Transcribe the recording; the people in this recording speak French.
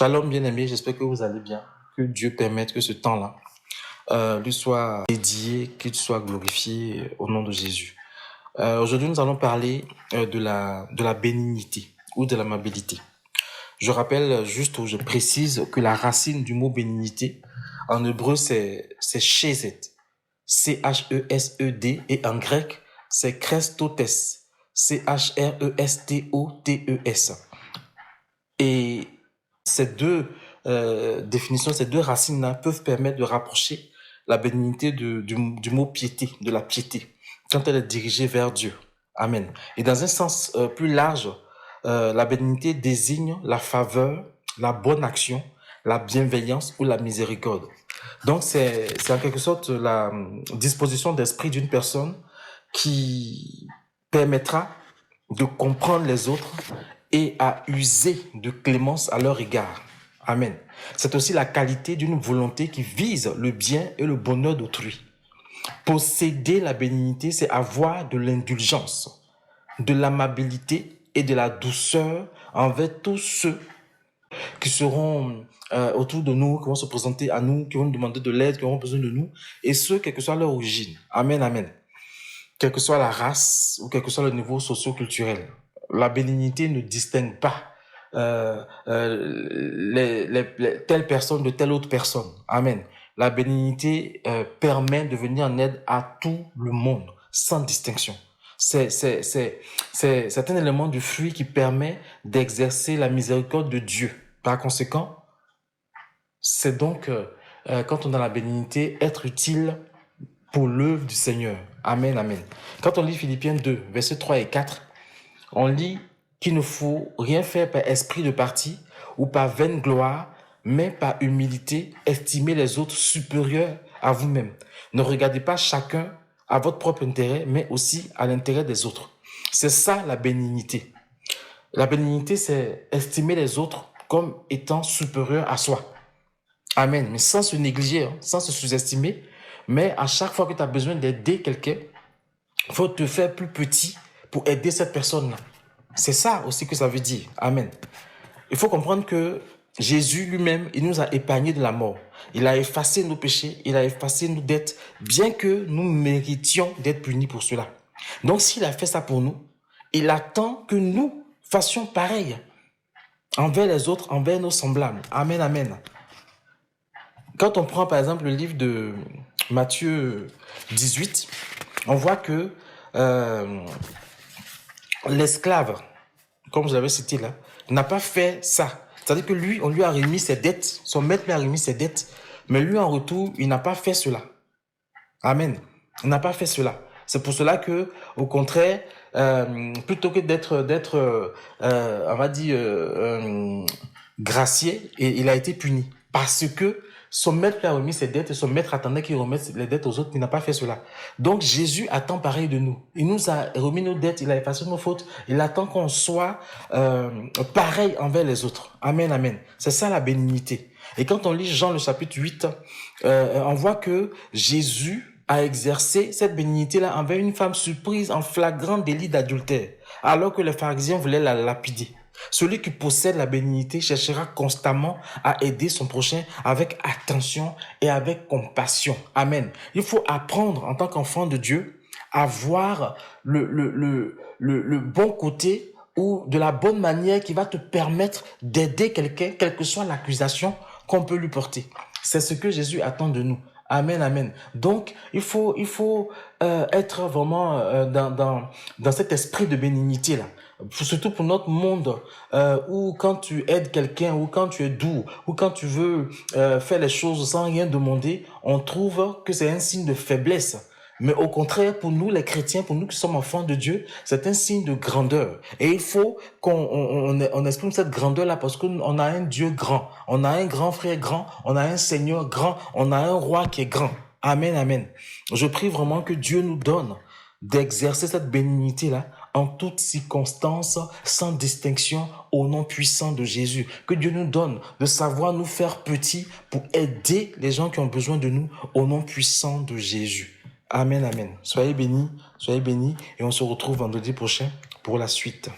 Shalom bien-aimé, j'espère que vous allez bien. Que Dieu permette que ce temps-là lui soit dédié, qu'il soit glorifié au nom de Jésus. Aujourd'hui, nous allons parler de la bénignité ou de l'amabilité. Je rappelle juste ou je précise que la racine du mot bénignité, en hébreu, c'est chesed, C-H-E-S-E-D, et en grec, c'est chrestotes, C-H-R-E-S-T-O-T-E-S. Et ces deux définitions, ces deux racines-là peuvent permettre de rapprocher la bénignité du mot piété, de la piété, quand elle est dirigée vers Dieu. Amen. Et dans un sens plus large, la bénignité désigne la faveur, la bonne action, la bienveillance ou la miséricorde. Donc, c'est en quelque sorte la disposition d'esprit d'une personne qui permettra de comprendre les autres et à user de clémence à leur égard. Amen. C'est aussi la qualité d'une volonté qui vise le bien et le bonheur d'autrui. Posséder la bénignité, c'est avoir de l'indulgence, de l'amabilité et de la douceur envers tous ceux qui seront autour de nous, qui vont se présenter à nous, qui vont nous demander de l'aide, qui auront besoin de nous, et ce, quelle que soit leur origine. Amen, amen. Quelle que soit la race ou quel que soit le niveau socio-culturel. La bénignité ne distingue pas telle personne de telle autre personne. Amen. La bénignité permet de venir en aide à tout le monde, sans distinction. C'est un élément du fruit qui permet d'exercer la miséricorde de Dieu. Par conséquent, c'est donc, quand on a la bénignité, être utile pour l'œuvre du Seigneur. Amen, amen. Quand on lit Philippiens 2, versets 3 et 4, on lit qu'il ne faut rien faire par esprit de parti ou par vaine gloire, mais par humilité, estimer les autres supérieurs à vous-même. Ne regardez pas chacun à votre propre intérêt, mais aussi à l'intérêt des autres. C'est ça la bénignité. La bénignité, c'est estimer les autres comme étant supérieurs à soi. Amen. Mais sans se négliger, sans se sous-estimer, mais à chaque fois que tu as besoin d'aider quelqu'un, il faut te faire plus petit pour aider cette personne-là. C'est ça aussi que ça veut dire. Amen. Il faut comprendre que Jésus lui-même, il nous a épargnés de la mort. Il a effacé nos péchés, il a effacé nos dettes, bien que nous méritions d'être punis pour cela. Donc s'il a fait ça pour nous, il attend que nous fassions pareil envers les autres, envers nos semblables. Amen, amen. Quand on prend par exemple le livre de Matthieu 18, on voit que l'esclave, comme je l'avais cité là, n'a pas fait ça. C'est-à-dire que lui, on lui a remis ses dettes, son maître lui a remis ses dettes, mais lui en retour, il n'a pas fait cela. Amen. Il n'a pas fait cela. C'est pour cela que, au contraire, plutôt que d'être, on va dire, gracié, il a été puni. Parce que son maître lui a remis ses dettes et son maître attendait qu'il remette les dettes aux autres, mais il n'a pas fait cela. Donc Jésus attend pareil de nous. Il nous a remis nos dettes, il a effacé nos fautes. Il attend qu'on soit pareil envers les autres. Amen, amen. C'est ça la bénignité. Et quand on lit Jean le chapitre 8, on voit que Jésus a exercé cette bénignité-là envers une femme surprise en flagrant délit d'adultère, alors que les pharisiens voulaient la lapider. Celui qui possède la bénignité cherchera constamment à aider son prochain avec attention et avec compassion. Amen. Il faut apprendre en tant qu'enfant de Dieu à voir le bon côté ou de la bonne manière qui va te permettre d'aider quelqu'un, quelle que soit l'accusation qu'on peut lui porter. C'est ce que Jésus attend de nous. Amen, amen. Donc, il faut être vraiment dans cet esprit de bénignité là. Surtout pour notre monde où quand tu aides quelqu'un, ou quand tu es doux, ou quand tu veux faire les choses sans rien demander, on trouve que c'est un signe de faiblesse. Mais au contraire, pour nous les chrétiens, pour nous qui sommes enfants de Dieu, c'est un signe de grandeur. Et il faut qu'on exprime cette grandeur-là parce qu'on a un Dieu grand, on a un grand frère grand, on a un Seigneur grand, on a un roi qui est grand. Amen, amen. Je prie vraiment que Dieu nous donne d'exercer cette bénignité-là en toutes circonstances, sans distinction, au nom puissant de Jésus. Que Dieu nous donne de savoir nous faire petits pour aider les gens qui ont besoin de nous, au nom puissant de Jésus. Amen, amen. Soyez bénis, et on se retrouve vendredi prochain pour la suite.